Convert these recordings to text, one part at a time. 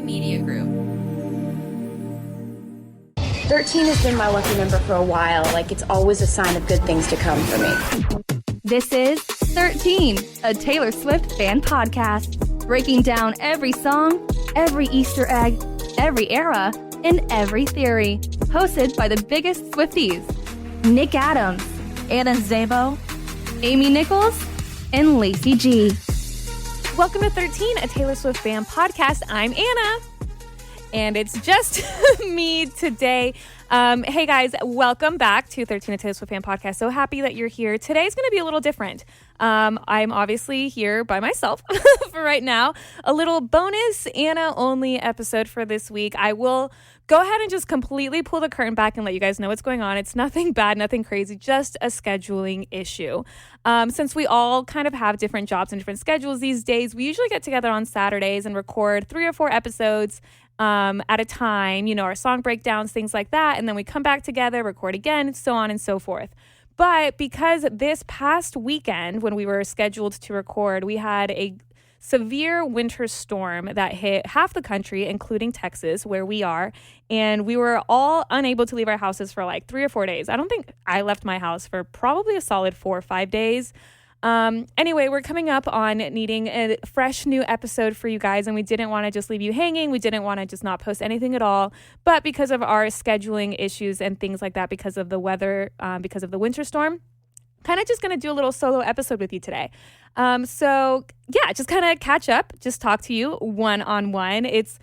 Media Group. 13 has been my lucky number for a while. Like, it's always a sign of good things to come for me. This is 13, a Taylor Swift fan podcast, breaking down every song, every Easter egg, every era, and every theory. Hosted by the biggest Swifties, Nick Adams, Anna Szabo, Amy Nichols, and Lacey G. Welcome to 13, a Taylor Swift fan podcast. I'm Anna, and it's just me today. Hey guys, welcome back to 13, a Taylor Swift fan podcast. So happy that you're here. Today's going to be a little different. I'm obviously here by myself for right now. A little bonus Anna only episode for this week. I will go ahead and just completely pull the curtain back and let you guys know what's going on. It's nothing bad, nothing crazy, just a scheduling issue. Since we all kind of have different jobs and different schedules these days, we usually get together on Saturdays and record 3 or 4 episodes at a time, you know, our song breakdowns, things like that. And then we come back together, record again, so on and so forth. But because this past weekend, when we were scheduled to record, we had a severe winter storm that hit half the country, including Texas, where we are. And we were all unable to leave our houses for like 3 or 4 days. I don't think I left my house for probably a solid 4 or 5 days. Anyway, we're coming up on needing a fresh new episode for you guys, and we didn't want to just leave you hanging. We didn't want to just not post anything at all. But because of our scheduling issues and things like that, because of the weather, because of the winter storm, kind of just going to do a little solo episode with you today. So yeah, just kind of catch up, just talk to you one-on-one. It's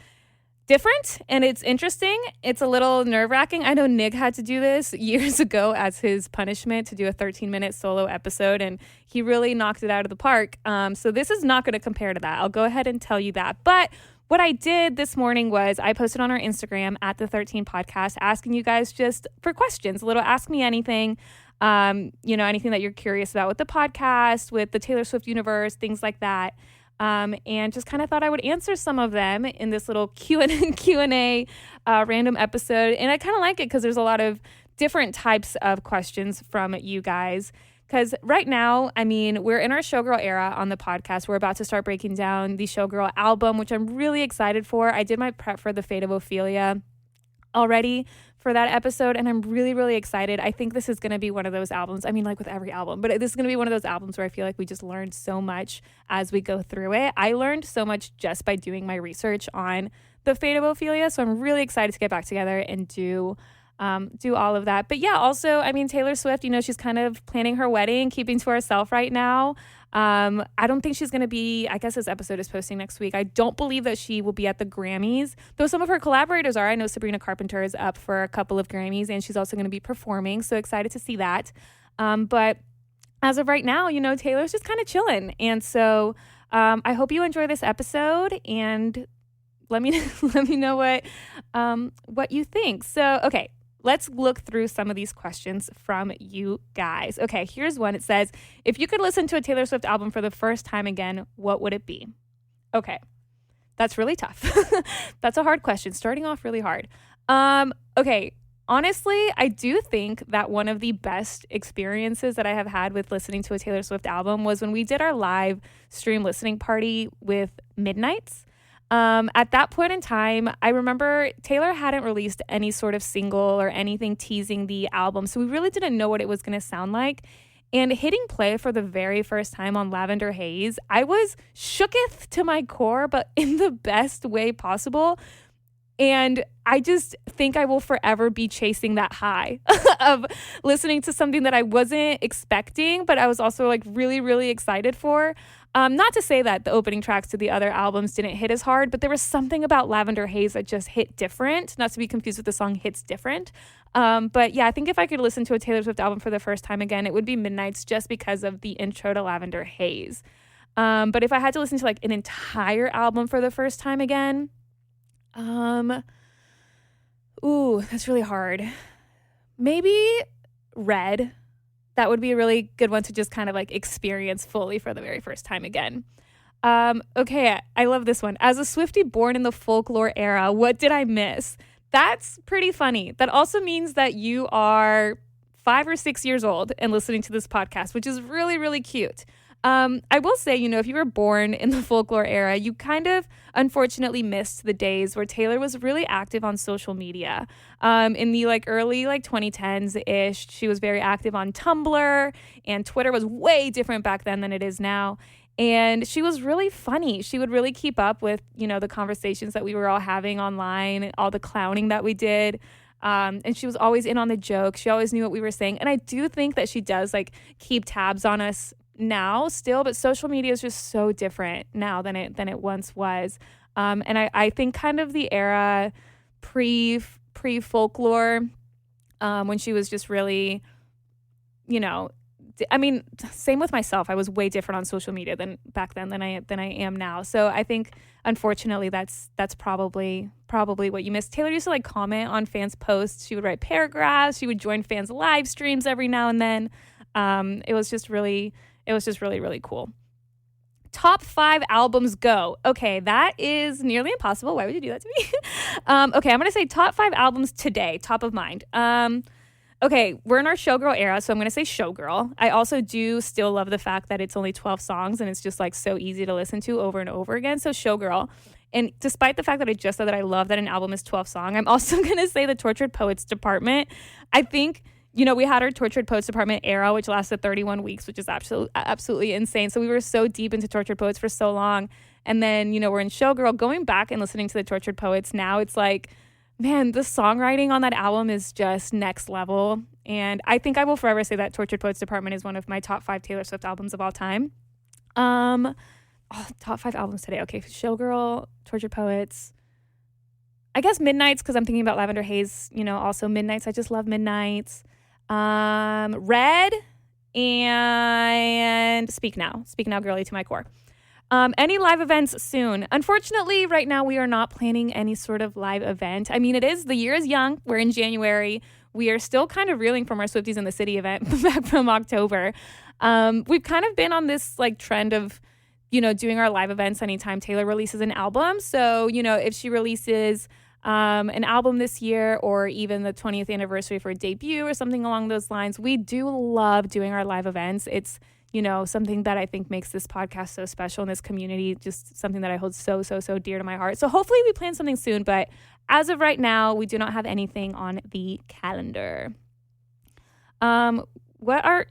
different and it's interesting. It's a little nerve-wracking. I know Nick had to do this years ago as his punishment to do a 13-minute solo episode, and he really knocked it out of the park. So this is not going to compare to that. I'll go ahead and tell you that. But what I did this morning was I posted on our Instagram at the 13 podcast asking you guys just for questions, a little ask me anything, anything that you're curious about with the podcast, with the Taylor Swift universe, things like that. And just kind of thought I would answer some of them in this little Q&A random episode. And I kind of like it because there's a lot of different types of questions from you guys. Because right now, I mean, we're in our Showgirl era on the podcast. We're about to start breaking down the Showgirl album, which I'm really excited for. I did my prep for the Fate of Ophelia already for that episode, and I'm really, really excited. I think this is going to be one of those albums. I mean, like with every album, but this is going to be one of those albums where I feel like we just learned so much as we go through it. I learned so much just by doing my research on the Fate of Ophelia, so I'm really excited to get back together and do all of that. But yeah, also, I mean, Taylor Swift, you know, she's kind of planning her wedding, keeping to herself right now. I don't think she's going to be, I guess this episode is posting next week. I don't believe that she will be at the Grammys, though some of her collaborators are. I know Sabrina Carpenter is up for a couple of Grammys, and she's also going to be performing. So excited to see that. But as of right now, you know, Taylor's just kind of chilling. And so I hope you enjoy this episode, and let me know what you think. So, okay. Let's look through some of these questions from you guys. Okay, here's one. It says, if you could listen to a Taylor Swift album for the first time again, what would it be? Okay, that's really tough. That's a hard question, starting off really hard. Okay, honestly, I do think that one of the best experiences that I have had with listening to a Taylor Swift album was when we did our live stream listening party with Midnights. At that point in time, I remember Taylor hadn't released any sort of single or anything teasing the album, so we really didn't know what it was going to sound like. And hitting play for the very first time on Lavender Haze, I was shooketh to my core, but in the best way possible. And I just think I will forever be chasing that high of listening to something that I wasn't expecting, but I was also like really, really excited for. Not to say that the opening tracks to the other albums didn't hit as hard, but there was something about Lavender Haze that just hit different, not to be confused with the song Hits Different. But yeah, I think if I could listen to a Taylor Swift album for the first time again, it would be Midnights, just because of the intro to Lavender Haze. But if I had to listen to like an entire album for the first time again, that's really hard. Maybe Red. That would be a really good one to just kind of like experience fully for the very first time again. Okay, I love this one. As a Swiftie born in the folklore era, what did I miss? That's pretty funny. That also means that you are 5 or 6 years old and listening to this podcast, which is really, really cute. I will say, you know, if you were born in the folklore era, you kind of unfortunately missed the days where Taylor was really active on social media. In the early 2010s ish, she was very active on Tumblr, and Twitter was way different back then than it is now. And she was really funny. She would really keep up with, you know, the conversations that we were all having online, all the clowning that we did. And she was always in on the joke. She always knew what we were saying. And I do think that she does keep tabs on us now still, but social media is just so different now than it once was. And I think kind of the era pre-folklore, when she was just really, you know, I mean, same with myself. I was way different on social media than back then than I am now. So I think, unfortunately, that's probably what you missed. Taylor used to comment on fans' posts. She would write paragraphs. She would join fans' live streams every now and then. It was just really, really cool. Top 5 albums, go. Okay, that is nearly impossible. Why would you do that to me? Okay, I'm going to say top 5 albums today, top of mind. Okay, we're in our Showgirl era, so I'm going to say Showgirl. I also do still love the fact that it's only 12 songs and it's just so easy to listen to over and over again. So Showgirl. And despite the fact that I just said that I love that an album is 12 songs, I'm also going to say the Tortured Poets Department. I think, you know, we had our Tortured Poets Department era, which lasted 31 weeks, which is absolutely insane. So we were so deep into Tortured Poets for so long. And then, you know, we're in Showgirl. Going back and listening to the Tortured Poets now, it's man, the songwriting on that album is just next level. And I think I will forever say that Tortured Poets Department is one of my top 5 Taylor Swift albums of all time. Top 5 albums today. Okay, Showgirl, Tortured Poets. I guess Midnights, because I'm thinking about Lavender Haze, you know, also Midnights. I just love Midnights. Red and Speak Now. Speak Now, girly to my core. Any live events soon? Unfortunately, right now we are not planning any sort of live event. I mean, the year is young. We're in January. We are still kind of reeling from our Swifties in the City event back from October. We've kind of been on this trend of, you know, doing our live events anytime Taylor releases an album. So, you know, if she releases an album this year or even the 20th anniversary for a debut or something along those lines, we do love doing our live events. It's, you know, something that I think makes this podcast so special and this community just something that I hold so dear to my heart. So hopefully we plan something soon, but as of right now, we do not have anything on the calendar. What are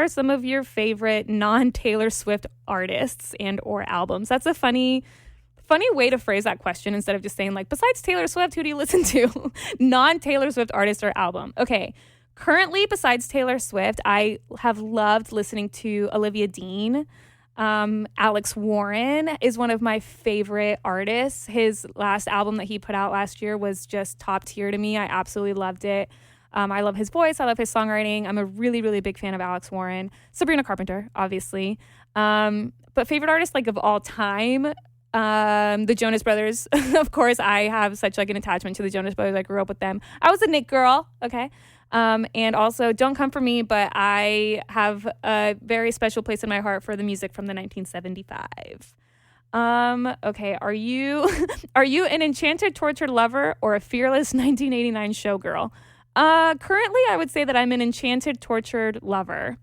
some of your favorite non-Taylor Swift artists and or albums? That's a funny way to phrase that question instead of just saying besides Taylor Swift, who do you listen to? Non-Taylor Swift artist or album. Okay. Currently, besides Taylor Swift, I have loved listening to Olivia Dean. Alex Warren is one of my favorite artists. His last album that he put out last year was just top tier to me. I absolutely loved it. I love his voice. I love his songwriting. I'm a really, really big fan of Alex Warren. Sabrina Carpenter, obviously. But favorite artist of all time, the Jonas Brothers. Of course, I have such an attachment to the Jonas Brothers. I grew up with them. I was a Nick girl. Okay. And also Don't Come For Me, but I have a very special place in my heart for the music from the 1975. Okay, are you an enchanted, tortured lover or a fearless 1989 showgirl? Currently, I would say that I'm an enchanted, tortured lover.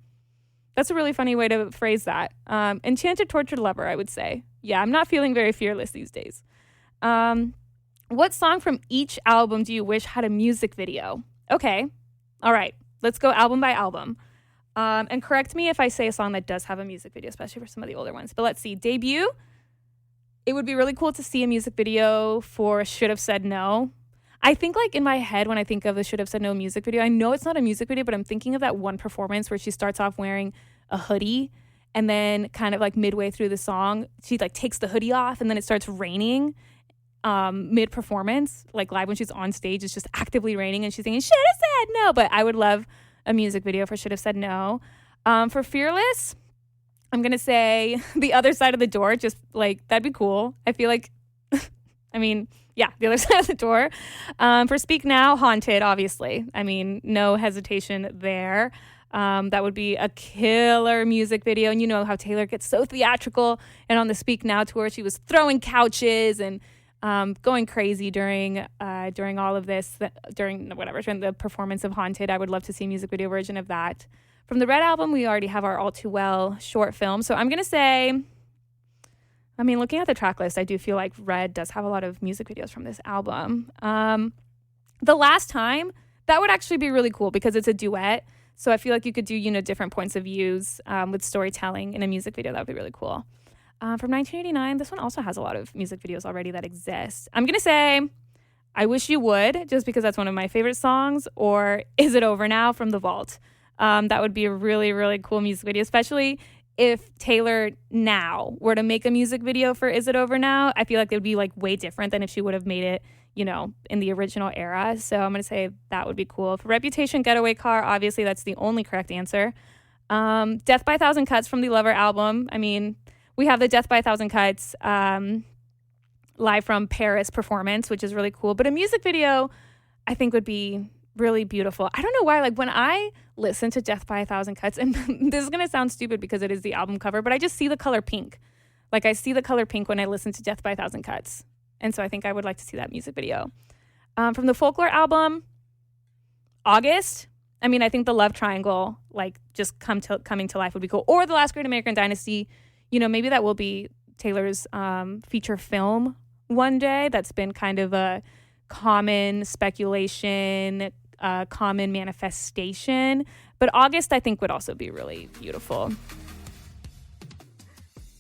That's a really funny way to phrase that. Enchanted, tortured lover, I would say. Yeah, I'm not feeling very fearless these days. What song from each album do you wish had a music video? Okay. All right, let's go album by album. And correct me if I say a song that does have a music video, especially for some of the older ones. But let's see. Debut. It would be really cool to see a music video for Should Have Said No. I think in my head when I think of the Should Have Said No music video, I know it's not a music video, but I'm thinking of that one performance where she starts off wearing a hoodie and then kind of midway through the song, she takes the hoodie off and then it starts raining. Mid-performance, live when she's on stage, it's just actively raining and she's saying, should have said no. But I would love a music video for Should Have Said No. For Fearless, I'm going to say The Other Side of the Door. Just that'd be cool. I feel I mean, yeah, The Other Side of the Door. For Speak Now, Haunted, obviously. I mean, no hesitation there. That would be a killer music video. And you know how Taylor gets so theatrical. And on the Speak Now tour, she was throwing couches and going crazy during all of this, during the performance of Haunted. I would love to see a music video version of that. From the Red album, we already have our All Too Well short film. So I'm going to say, I mean, looking at the track list, I do feel like Red does have a lot of music videos from this album. The Last Time, that would actually be really cool because it's a duet. So I feel like you could do, different points of views with storytelling in a music video. That would be really cool. From 1989, this one also has a lot of music videos already that exist. I'm going to say I Wish You Would, just because that's one of my favorite songs, or Is It Over Now from The Vault. That would be a really, really cool music video, especially if Taylor now were to make a music video for Is It Over Now. I feel like it would be like way different than if she would have made it, in the original era. So I'm going to say that would be cool. For Reputation, Getaway Car, obviously that's the only correct answer. Death by a Thousand Cuts from the Lover album. I mean, we have the Death by a Thousand Cuts live from Paris performance, which is really cool. But a music video, I think, would be really beautiful. I don't know why, like when I listen to Death by a Thousand Cuts, and this is going to sound stupid because it is the album cover, but I just see the color pink. Like I see the color pink when I listen to Death by a Thousand Cuts. And so I think I would like to see that music video. From the Folklore album, August. I mean, I think the love triangle, like just coming to life would be cool. Or The Last Great American Dynasty. Maybe that will be Taylor's feature film one day. That's been kind of a common speculation, common manifestation. But August, I think, would also be really beautiful.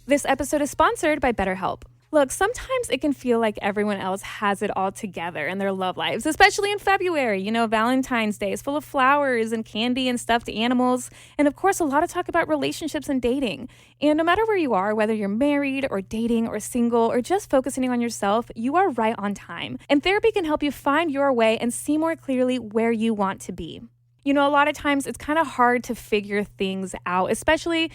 This episode is sponsored by BetterHelp. Look, sometimes it can feel like everyone else has it all together in their love lives, especially in February. Valentine's Day is full of flowers and candy and stuffed animals. And of course, a lot of talk about relationships and dating. And no matter where you are, whether you're married or dating or single or just focusing on yourself, you are right on time. And therapy can help you find your way and see more clearly where you want to be. A lot of times it's kind of hard to figure things out, especially,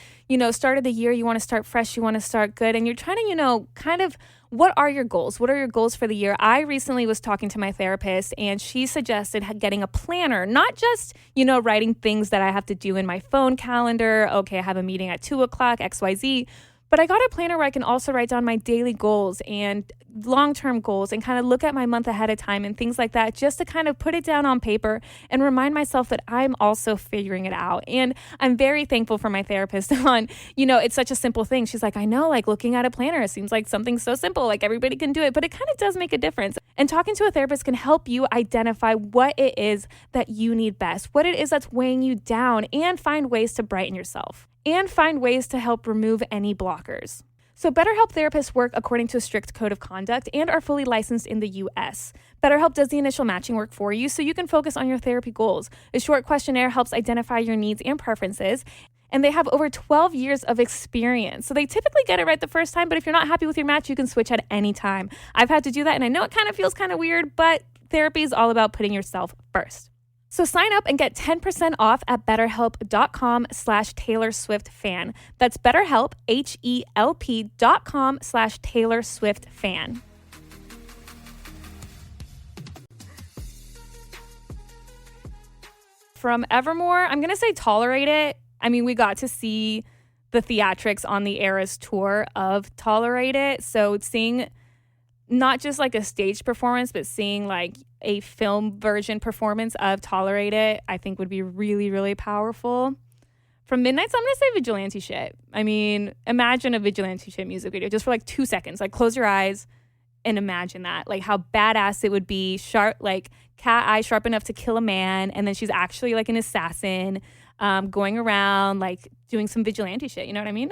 start of the year, you want to start fresh, you want to start good, and you're trying to, kind of, what are your goals? What are your goals for the year? I recently was talking to my therapist, and she suggested getting a planner, not just, writing things that I have to do in my phone calendar. Okay, I have a meeting at 2 o'clock, XYZ. But I got a planner where I can also write down my daily goals and long-term goals and kind of look at my month ahead of time and things like that, just to kind of put it down on paper and remind myself that I'm also figuring it out. And I'm very thankful for my therapist on, it's such a simple thing. She's like, I know, like looking at a planner, it seems like something so simple, like everybody can do it, but it kind of does make a difference. And talking to a therapist can help you identify what it is that you need best, what it is that's weighing you down, and find ways to brighten yourself. And find ways to help remove any blockers. So BetterHelp therapists work according to a strict code of conduct and are fully licensed in the U.S. BetterHelp does the initial matching work for you so you can focus on your therapy goals. A short questionnaire helps identify your needs and preferences, and they have over 12 years of experience. So they typically get it right the first time, but if you're not happy with your match, you can switch at any time. I've had to do that, and I know it kind of feels kind of weird, but therapy is all about putting yourself first. So sign up and get 10% off at BetterHelp.com/Taylor Swift fan. That's BetterHelp, HELP.com/Taylor Swift fan. From Evermore, I'm going to say Tolerate It. I mean, we got to see the theatrics on the Eras tour of Tolerate It. So seeing not just like a stage performance, but seeing like a film version performance of Tolerate It, I think would be really, really powerful. From Midnight's, I'm going to say Vigilante Shit. I mean, imagine a Vigilante Shit music video just for like 2 seconds. Like close your eyes and imagine that. Like how badass it would be. Sharp, like cat eye sharp enough to kill a man. And then she's actually like an assassin going around like doing some vigilante shit. You know what I mean?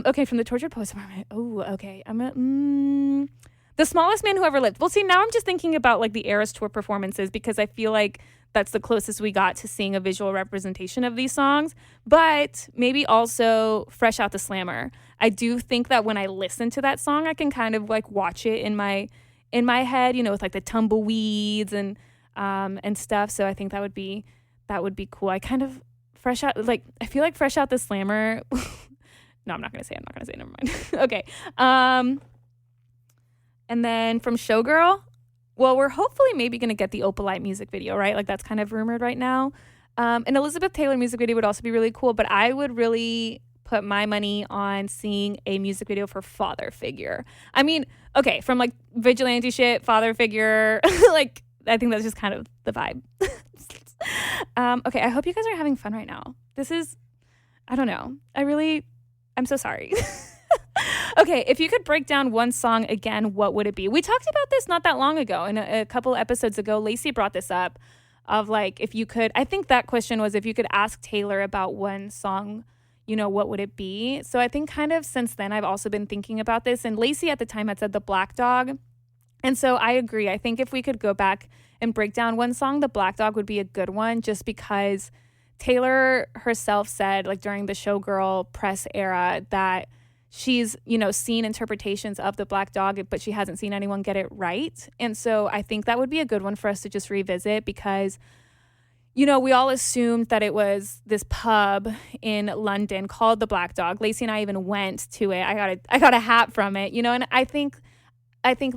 Okay, from the Tortured Poets Department. Oh, okay. The Smallest Man Who Ever Lived. Well, see, now I'm just thinking about like the Eras Tour performances because I feel like that's the closest we got to seeing a visual representation of these songs. But maybe also Fresh Out the Slammer. I do think that when I listen to that song, I can kind of like watch it in my head, with like the tumbleweeds and stuff. So I think that would be cool. I kind of I feel like Fresh Out the Slammer. No, I'm not going to say. Never mind. Okay. And then from Showgirl, well, we're hopefully maybe going to get the Opalite music video, right? Like that's kind of rumored right now. An Elizabeth Taylor music video would also be really cool, but I would really put my money on seeing a music video for Father Figure. I mean, okay, from like vigilante shit, Father Figure, like I think that's just kind of the vibe. Okay, I hope you guys are having fun right now. This is, I don't know. I'm so sorry. Okay, if you could break down one song again, what would it be? We talked about this not that long ago. In a couple episodes ago, Lacey brought this up of like, if you could, I think that question was if you could ask Taylor about one song, what would it be? So I think kind of since then, I've also been thinking about this. And Lacey at the time had said The Black Dog. And so I agree. I think if we could go back and break down one song, The Black Dog would be a good one, just because Taylor herself said, like during the Showgirl press era, that she's, seen interpretations of The Black Dog, but she hasn't seen anyone get it right. And so I think that would be a good one for us to just revisit, because we all assumed that it was this pub in London called the Black Dog. Lacey and I even went to it. I got a hat from it, and I think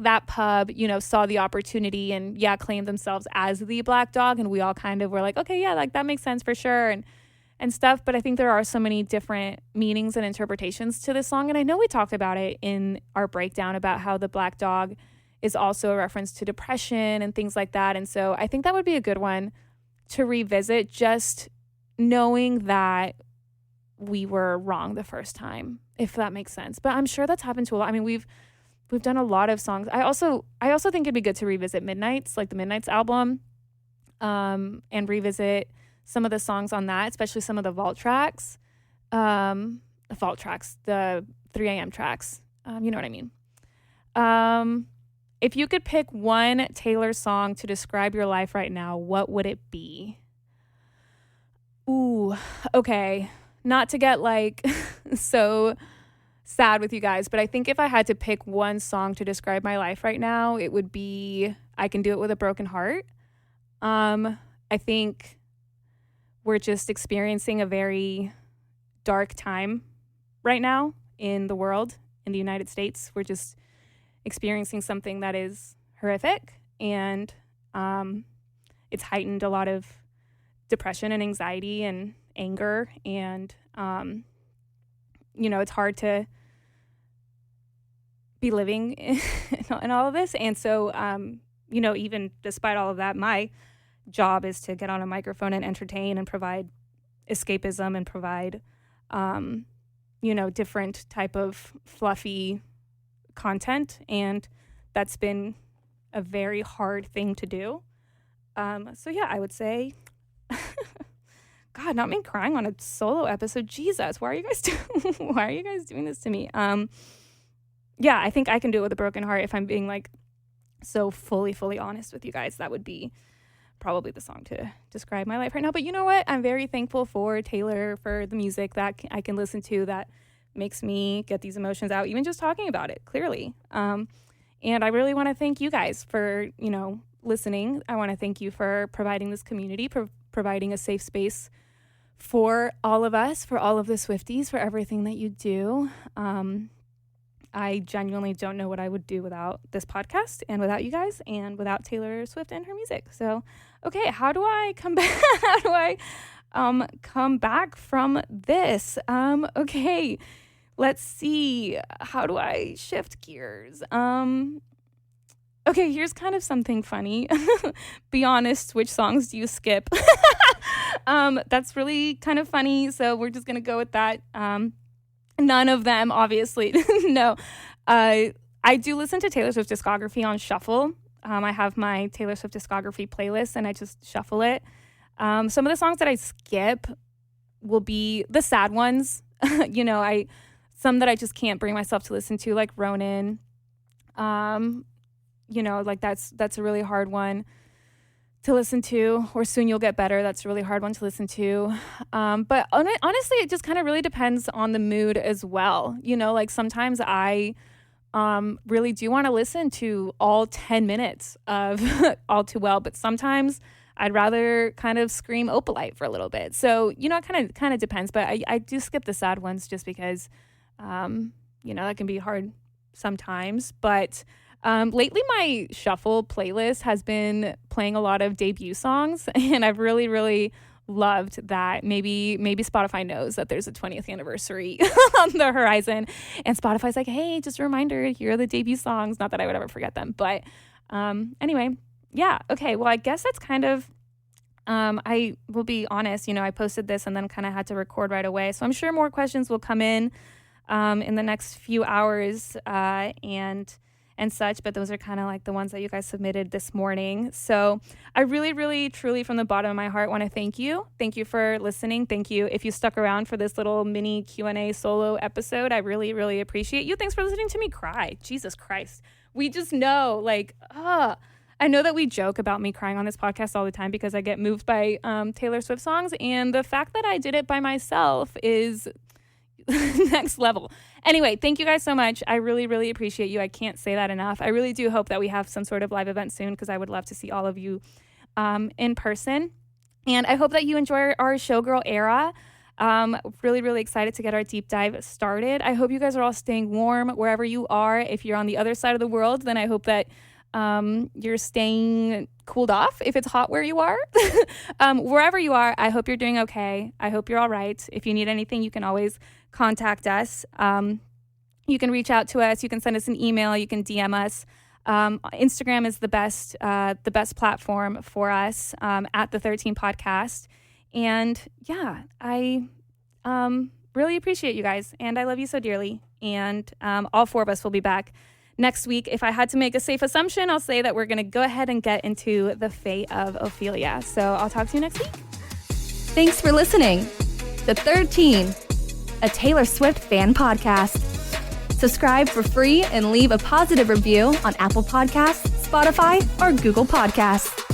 that pub, saw the opportunity and claimed themselves as the Black Dog, and we all kind of were like, okay, yeah, like that makes sense for sure and stuff. But I think there are so many different meanings and interpretations to this song, and I know we talked about it in our breakdown about how the Black Dog is also a reference to depression and things like that. And so I think that would be a good one to revisit, just knowing that we were wrong the first time, if that makes sense. But I'm sure that's happened to a lot. I mean, we've done a lot of songs. I also think it'd be good to revisit Midnights, like the Midnights album, and revisit some of the songs on that, especially some of the vault tracks, the 3 a.m. tracks. You know what I mean? If you could pick one Taylor song to describe your life right now, what would it be? Ooh, okay. Not to get like so sad with you guys, but I think if I had to pick one song to describe my life right now, it would be I Can Do It With a Broken Heart. I think we're just experiencing a very dark time right now in the world, in the United States. We're just experiencing something that is horrific, and it's heightened a lot of depression and anxiety and anger, and it's hard to be living in all of this. And so even despite all of that, my job is to get on a microphone and entertain and provide escapism and provide different type of fluffy content, and that's been a very hard thing to do. So yeah, I would say God, not me crying on a solo episode. Jesus, why are you guys doing this to me? Yeah, I think I Can Do It With a Broken Heart. If I'm being like so fully honest with you guys, that would be probably the song to describe my life right now. But you know what? I'm very thankful for Taylor, for the music that I can listen to that makes me get these emotions out, even just talking about it clearly. And I really want to thank you guys for, listening. I want to thank you for providing this community, providing a safe space for all of us, for all of the Swifties, for everything that you do. I genuinely don't know what I would do without this podcast and without you guys and without Taylor Swift and her music. So, okay, how do I come back? How do I come back from this? Okay, let's see. How do I shift gears? Okay, here's kind of something funny. Be honest, which songs do you skip? That's really kind of funny, so we're just gonna go with that. None of them, obviously. No. I do listen to Taylor Swift discography on shuffle. I have my Taylor Swift discography playlist, and I just shuffle it. Some of the songs that I skip will be the sad ones. Some that I just can't bring myself to listen to, like Ronan. Like that's a really hard one to listen to, or Soon You'll Get Better. That's a really hard one to listen to. But honestly, it just kind of really depends on the mood as well. Like sometimes I really do want to listen to all 10 minutes of All Too Well, but sometimes I'd rather kind of scream Opalite for a little bit. So, it kind of depends, but I do skip the sad ones just because, that can be hard sometimes. But lately my shuffle playlist has been playing a lot of debut songs, and I've really, really loved that. Maybe Spotify knows that there's a 20th anniversary on the horizon, and Spotify's like, hey, just a reminder, here are the debut songs. Not that I would ever forget them, but anyway, yeah, okay. Well, I guess that's kind of I will be honest, I posted this and then kind of had to record right away. So I'm sure more questions will come in the next few hours and such, but those are kind of like the ones that you guys submitted this morning. So I really, really, truly from the bottom of my heart want to thank you. Thank you for listening. Thank you if you stuck around for this little mini Q&A solo episode. I really, really appreciate you. Thanks for listening to me cry. Jesus Christ. We just know, I know that we joke about me crying on this podcast all the time because I get moved by Taylor Swift songs, and the fact that I did it by myself is next level. Anyway, thank you guys so much. I really, really appreciate you. I can't say that enough. I really do hope that we have some sort of live event soon because I would love to see all of you in person. And I hope that you enjoy our Showgirl era. Really, really excited to get our deep dive started. I hope you guys are all staying warm wherever you are. If you're on the other side of the world, then I hope that you're staying cooled off if it's hot where you are. Wherever you are, I hope you're doing okay. I hope you're all right. If you need anything, you can always contact us. You can reach out to us. You can send us an email. You can DM us. Instagram is the best platform for us, at the 13 podcast. And yeah, I really appreciate you guys, and I love you so dearly. And all four of us will be back next week. If I had to make a safe assumption, I'll say that we're going to go ahead and get into the Fate of Ophelia. So I'll talk to you next week. Thanks for listening to 13, a Taylor Swift fan podcast. Subscribe for free and leave a positive review on Apple Podcasts, Spotify, or Google Podcasts.